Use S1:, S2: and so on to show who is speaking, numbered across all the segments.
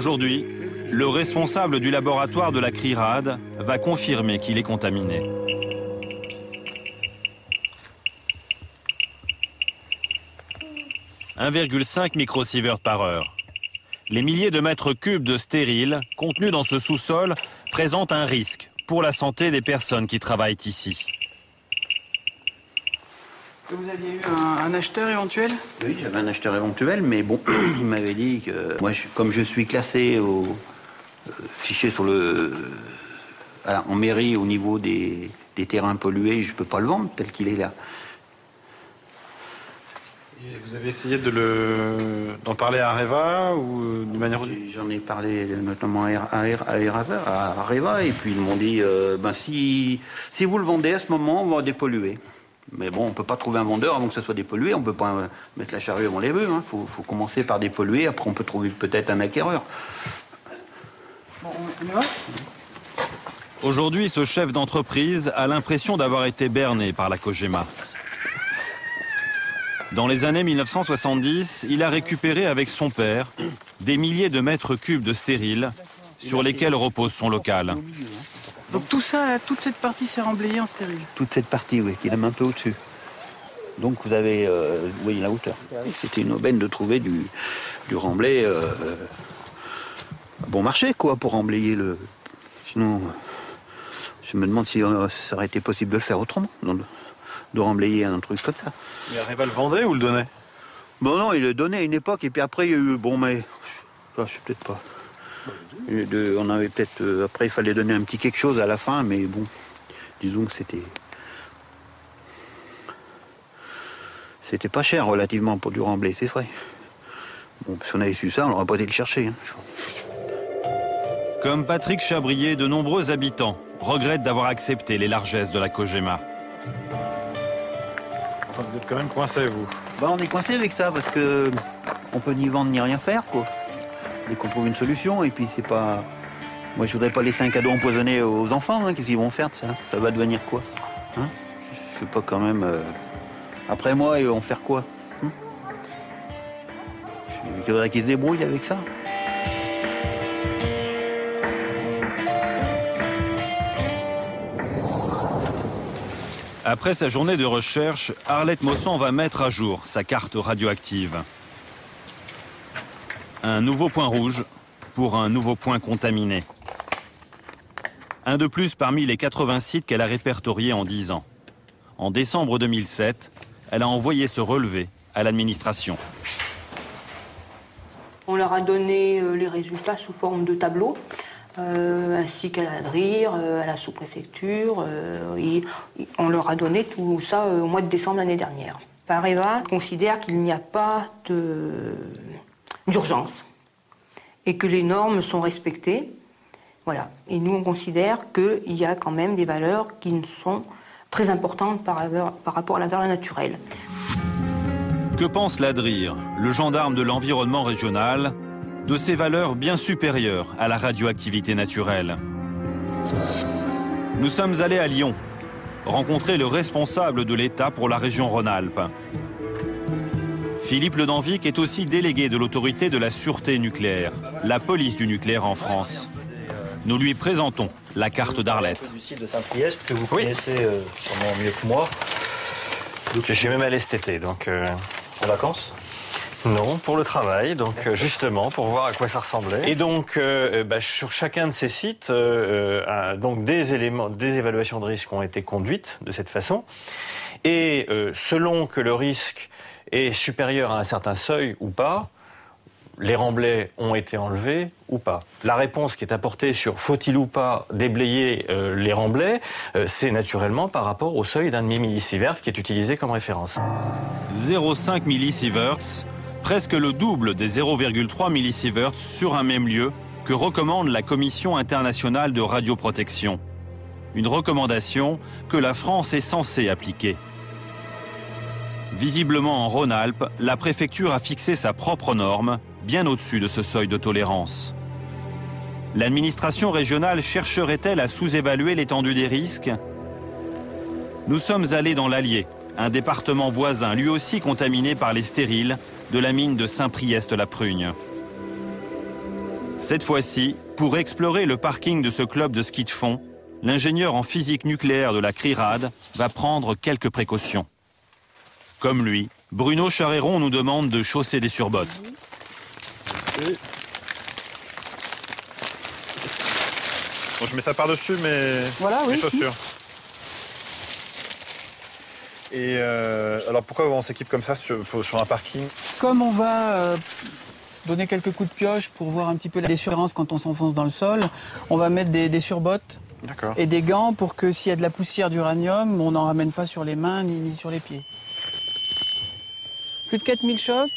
S1: Aujourd'hui, le responsable du laboratoire de la CRIRAD va confirmer qu'il est contaminé. « 1,5 microsievert par heure. Les milliers de mètres cubes de stériles contenus dans ce sous-sol présentent un risque pour la santé des personnes qui travaillent ici.
S2: Vous aviez eu un acheteur éventuel?
S3: Oui, j'avais un acheteur éventuel, mais bon, il m'avait dit que moi, comme je suis classé au fichier sur en mairie au niveau des terrains pollués, je ne peux pas le vendre tel qu'il est là.
S4: Et vous avez essayé d'en parler à Areva ou de manière...
S3: J'en ai parlé notamment à Areva, et puis ils m'ont dit si vous le vendez à ce moment, on va dépolluer. Mais bon, on ne peut pas trouver un vendeur avant que ça soit dépollué, on ne peut pas mettre la charrue avant les bœufs. Il faut commencer par dépolluer, après on peut trouver peut-être un acquéreur.
S2: Bon, on y va?
S1: Aujourd'hui, ce chef d'entreprise a l'impression d'avoir été berné par la COGEMA. Dans les années 1970, il a récupéré avec son père des milliers de mètres cubes de stériles sur lesquels repose son local.
S2: Donc tout ça, là, toute cette partie s'est remblayée en stérile?
S3: Toute cette partie, oui, qui est même un peu au-dessus. Donc vous avez, vous voyez la hauteur. C'était une aubaine de trouver du remblai à bon marché, quoi, pour remblayer le... Sinon, je me demande si ça aurait été possible de le faire autrement, de remblayer un truc comme ça.
S4: Mais Areva le vendait ou le donnait?
S3: Bon non, il le donnait à une époque, et puis après il y a eu... Bon, mais... Ça, je sais peut-être pas... On avait peut-être... après, il fallait donner un petit quelque chose à la fin, mais bon, disons que c'était pas cher relativement pour du remblai, c'est vrai. Bon, si on avait su ça, on n'aurait pas été le chercher. Hein.
S1: Comme Patrick Chabrier, de nombreux habitants regrettent d'avoir accepté les largesses de la COGEMA.
S4: Enfin, vous êtes quand même coincé, vous.
S3: On est coincé avec ça, parce que on peut ni vendre ni rien faire, quoi. Dès qu'on trouve une solution, et puis c'est pas... Moi, je voudrais pas laisser un cadeau empoisonné aux enfants, hein. Qu'est-ce qu'ils vont faire de ça? Ça va devenir quoi, hein? Je sais pas quand même... Après moi, ils vont faire quoi, hein? Il faudrait qu'ils se débrouillent avec ça.
S1: Après sa journée de recherche, Arlette Mosson va mettre à jour sa carte radioactive. Un nouveau point rouge pour un nouveau point contaminé. Un de plus parmi les 80 sites qu'elle a répertoriés en 10 ans. En décembre 2007, elle a envoyé ce relevé à l'administration.
S5: On leur a donné les résultats sous forme de tableau, ainsi qu'à la DRIR, à la sous-préfecture. On leur a donné tout ça au mois de décembre l'année dernière. Areva considère qu'il n'y a pas d'urgence et que les normes sont respectées. Voilà. Et nous, on considère qu'il y a quand même des valeurs qui sont très importantes par rapport à la valeur naturelle.
S1: Que pense l'ADRIR, le gendarme de l'environnement régional, de ces valeurs bien supérieures à la radioactivité naturelle? Nous sommes allés à Lyon, rencontrer le responsable de l'État pour la région Rhône-Alpes. Philippe Ledenvic est aussi délégué de l'autorité de la sûreté nucléaire, la police du nucléaire en France. Nous lui présentons la carte d'Arlette.
S6: Du site de Saint-Priest que vous connaissez sûrement mieux que moi.
S7: Je suis même allé cet été, donc...
S6: En vacances?
S7: Non, pour le travail, donc justement, pour voir à quoi ça ressemblait. Et donc, sur chacun de ces sites, donc des évaluations de risque ont été conduites de cette façon. Et selon que le risque est supérieur à un certain seuil ou pas, les remblais ont été enlevés ou pas. La réponse qui est apportée sur faut-il ou pas déblayer les remblais, c'est naturellement par rapport au seuil d'un demi-millisievert qui est utilisé comme référence.
S1: 0,5 millisieverts, presque le double des 0,3 millisieverts sur un même lieu que recommande la Commission internationale de radioprotection. Une recommandation que la France est censée appliquer. Visiblement en Rhône-Alpes, la préfecture a fixé sa propre norme, bien au-dessus de ce seuil de tolérance. L'administration régionale chercherait-elle à sous-évaluer l'étendue des risques? Nous sommes allés dans l'Allier, un département voisin, lui aussi contaminé par les stériles de la mine de Saint-Priest-la-Prugne. Cette fois-ci, pour explorer le parking de ce club de ski de fond, l'ingénieur en physique nucléaire de la CRIRAD va prendre quelques précautions. Comme lui, Bruno Charéron nous demande de chausser des surbottes.
S4: Merci. Bon, je mets ça par-dessus mes chaussures. Et alors pourquoi on s'équipe comme ça sur un parking?
S2: Comme on va donner quelques coups de pioche pour voir un petit peu la différence quand on s'enfonce dans le sol, on va mettre des surbottes et des gants pour que s'il y a de la poussière d'uranium, on n'en ramène pas sur les mains ni sur les pieds. Plus de 4000 chocs.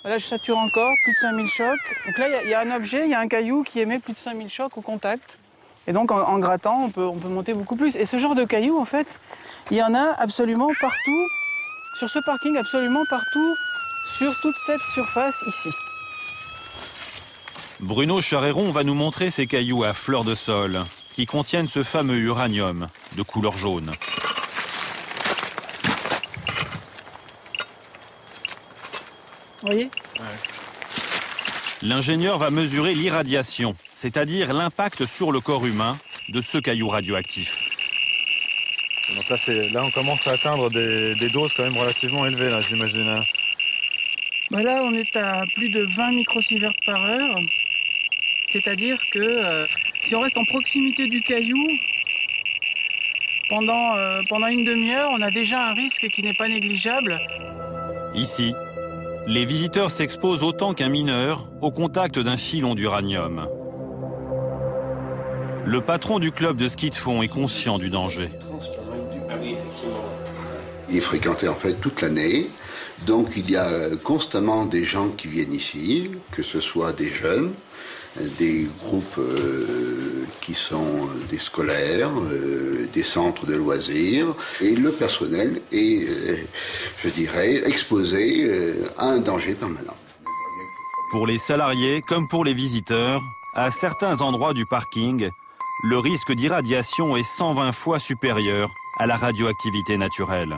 S2: Là, je sature encore, plus de 5000 chocs. Donc là, il y a un objet, il y a un caillou qui émet plus de 5000 chocs au contact. Et donc, en grattant, on peut monter beaucoup plus. Et ce genre de cailloux, en fait, il y en a absolument partout, sur ce parking, absolument partout, sur toute cette surface ici.
S1: Bruno Charéron va nous montrer ces cailloux à fleur de sol, qui contiennent ce fameux uranium de couleur jaune.
S2: Vous voyez ?
S1: L'ingénieur va mesurer l'irradiation, c'est-à-dire l'impact sur le corps humain de ce caillou radioactif.
S4: Donc là, on commence à atteindre des doses quand même relativement élevées, là, j'imagine.
S2: Bah là, on est à plus de 20 microsieverts par heure. C'est-à-dire que si on reste en proximité du caillou, pendant une demi-heure, on a déjà un risque qui n'est pas négligeable.
S1: Ici, les visiteurs s'exposent autant qu'un mineur au contact d'un filon d'uranium. Le patron du club de ski de fond est conscient du danger.
S8: Il est fréquenté en fait toute l'année, donc il y a constamment des gens qui viennent ici, que ce soit des jeunes, des groupes qui sont des scolaires, des centres de loisirs, et le personnel est, je dirais, exposé à un danger permanent.
S1: Pour les salariés comme pour les visiteurs, à certains endroits du parking, le risque d'irradiation est 120 fois supérieur à la radioactivité naturelle.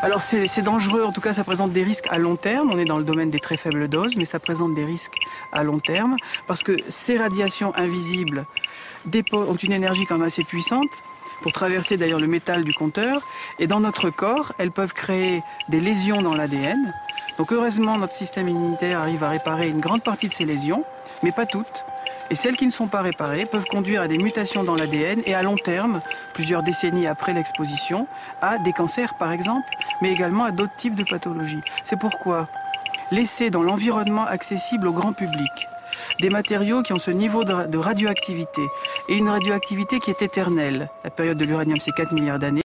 S2: Alors c'est dangereux, en tout cas ça présente des risques à long terme, on est dans le domaine des très faibles doses, mais ça présente des risques à long terme, parce que ces radiations invisibles ont une énergie quand même assez puissante, pour traverser d'ailleurs le métal du compteur, et dans notre corps, elles peuvent créer des lésions dans l'ADN. Donc heureusement, notre système immunitaire arrive à réparer une grande partie de ces lésions, mais pas toutes. Et celles qui ne sont pas réparées peuvent conduire à des mutations dans l'ADN et à long terme, plusieurs décennies après l'exposition, à des cancers par exemple, mais également à d'autres types de pathologies. C'est pourquoi laisser dans l'environnement accessible au grand public des matériaux qui ont ce niveau de radioactivité et une radioactivité qui est éternelle. La période de l'uranium, c'est 4 milliards d'années.